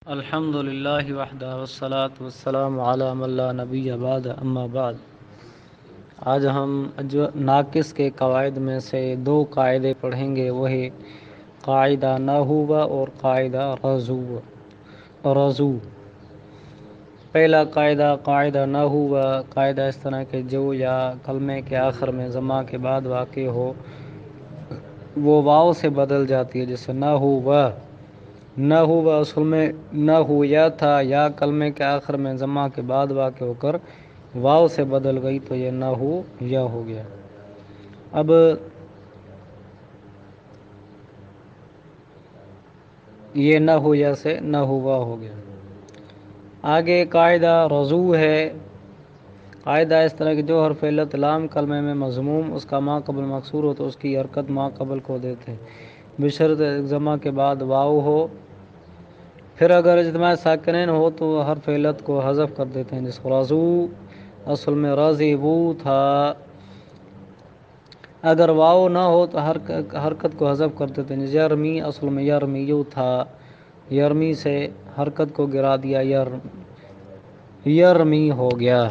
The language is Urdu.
الحمد للہ وحدہ والصلاة والسلام علی من لا نبی بعد اما بعد۔ آج ہم جو ناقص کے قواعد میں سے دو قاعدے پڑھیں گے، وہی قاعدہ نحو اور قاعدہ رضو۔ پہلا قاعدہ نحو، قاعدہ اس طرح کہ جو یا کلمے کے آخر میں ضمہ کے بعد واقع ہو وہ واو سے بدل جاتی ہے، جیسے نحو اصل میں نحو یا تھا، یا کلمے کے آخر میں ضمہ کے بعد واقع ہو کر واو سے بدل گئی تو یہ نحو یا ہو گیا۔ اب یہ نحو یا سے نحو ہو گیا۔ آگے قاعدہ رضو ہے۔ قاعدہ اس طرح کہ جو حرف علت لام کلمے میں مضموم اس کا ما قبل مکسور ہو تو اس کی حرکت ما قبل کو دیتے ہیں، بشرط ضمہ کے بعد واو ہو۔ پھر اگر اجتماع ساکنین ہو تو حرف علت کو حذف کر دیتے ہیں، جس رضو اصل میں رضیبو تھا۔ اگر واو نہ ہو تو حرکت کو حذف کر دیتے ہیں، یرمی اصل میں یرمیو تھا، یرمی سے حرکت کو گرا دیا، یرمی ہو گیا۔